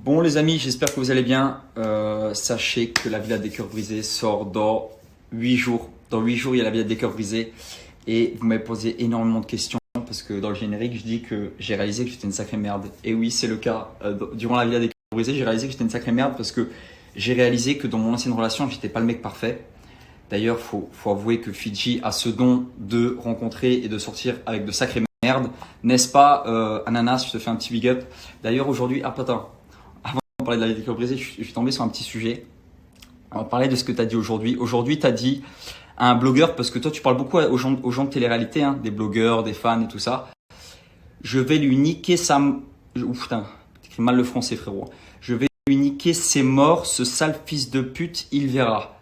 Bon les amis, j'espère que vous allez bien. Sachez que la Villa des Cœurs Brisés sort dans 8 jours. Dans 8 jours, il y a la Villa des Cœurs Brisés. Et vous m'avez posé énormément de questions parce que dans le générique, je dis que j'ai réalisé que j'étais une sacrée merde. Et oui, c'est le cas. Durant la Villa des Cœurs Brisés, j'ai réalisé que j'étais une sacrée merde parce que j'ai réalisé que dans mon ancienne relation, j'étais pas le mec parfait. D'ailleurs, faut avouer que Fidji a ce don de rencontrer et de sortir avec de sacrées merdes. N'est-ce pas, Ananas, je te fais un petit big up. D'ailleurs, aujourd'hui, attends. Avant de parler de la Villa des Cœurs Brisés, je suis tombé sur un petit sujet. On va parler de ce que tu as dit aujourd'hui. Aujourd'hui, tu as dit à un blogueur, parce que toi, tu parles beaucoup aux gens de télé-réalité, hein, des blogueurs, des fans et tout ça. Je vais lui niquer sa... Ouf, putain, t'écris mal le français, frérot. Je vais lui niquer ses morts, ce sale fils de pute, il verra.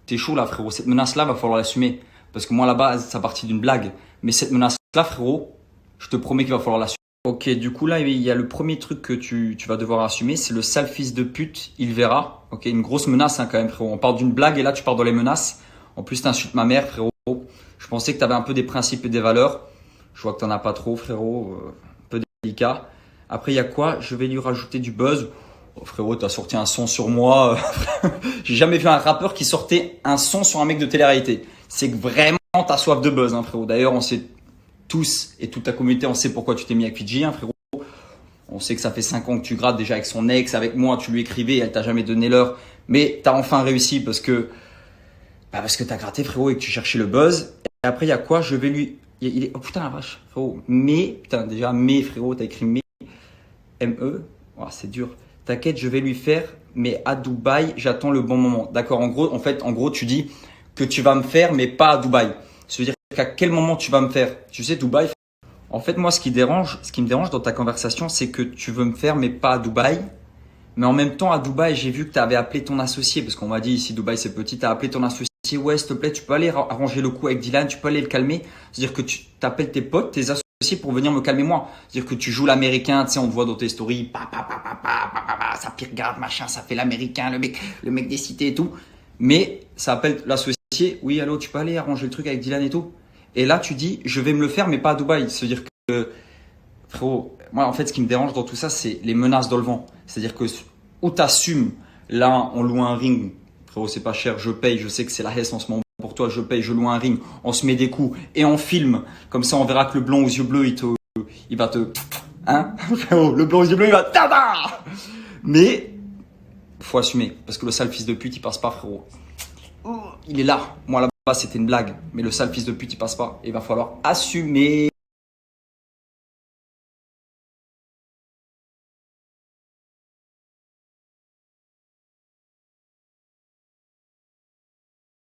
T'es chaud là, frérot. Cette menace-là, va falloir l'assumer. Parce que moi, là-bas, ça partit d'une blague. Mais cette menace-là, frérot, je te promets qu'il va falloir l'assumer. Ok, du coup, là, il y a le premier truc que tu vas devoir assumer, c'est le sale fils de pute, il verra. Ok, une grosse menace, hein, quand même, frérot. On part d'une blague et là, tu pars dans les menaces. En plus, t'insultes ma mère, frérot. Je pensais que t'avais un peu des principes et des valeurs. Je vois que t'en as pas trop, frérot. Un peu délicat. Après, il y a quoi? Je vais lui rajouter du buzz. Oh, frérot, t'as sorti un son sur moi. J'ai jamais vu un rappeur qui sortait un son sur un mec de télé-réalité. C'est que vraiment, t'as soif de buzz, hein, frérot. D'ailleurs, on sait tous et toute ta communauté, on sait pourquoi tu t'es mis avec Fidji, hein, frérot. On sait que ça fait 5 ans que tu grattes déjà avec son ex, avec moi, tu lui écrivais, elle t'a jamais donné l'heure. Mais t'as enfin réussi parce que t'as gratté, frérot, et que tu cherchais le buzz. Et après, il y a quoi? Je vais lui... Il est... Oh putain, la vache, frérot. Mais, putain, déjà, mais, frérot, t'as écrit mais. M-E. Oh, c'est dur. T'inquiète, je vais lui faire, mais à Dubaï, j'attends le bon moment. D'accord, en gros, tu dis que tu vas me faire, mais pas à Dubaï. Ça veut dire qu'à quel moment tu vas me faire? Tu sais, Dubaï, en fait, moi, ce qui me dérange dans ta conversation, c'est que tu veux me faire, mais pas à Dubaï. Mais en même temps, à Dubaï, j'ai vu que tu avais appelé ton associé, parce qu'on m'a dit ici, Dubaï, c'est petit, tu as appelé ton associé. Ouais, s'il te plaît, tu peux aller arranger le coup avec Dylan, tu peux aller le calmer. C'est-à-dire que tu t'appelles tes potes, tes associés pour venir me calmer moi. C'est-à-dire que tu joues l'américain, tu sais, on te voit dans tes stories, ça pire garde, machin, ça fait l'américain, le mec des cités et tout. Mais ça appelle l'associé, oui, allô, tu peux aller arranger le truc avec Dylan et tout. Et là, tu dis, je vais me le faire, mais pas à Dubaï. C'est-à-dire que, frérot, moi, en fait, ce qui me dérange dans tout ça, c'est les menaces dans le vent. C'est-à-dire que, où t'assumes, là, on loue un ring, frérot, c'est pas cher, je paye, je sais que c'est la hesse en ce moment pour toi, je paye, je loue un ring, on se met des coups et on filme. Comme ça, on verra que le blond aux yeux bleus, il va te, hein, frérot, le blond aux yeux bleus, il va tada! Mais, faut assumer, parce que le sale fils de pute, il passe pas, frérot. Il est là. Moi, là-bas, c'était une blague. Mais le sale fils de pute, il passe pas. Il va falloir assumer.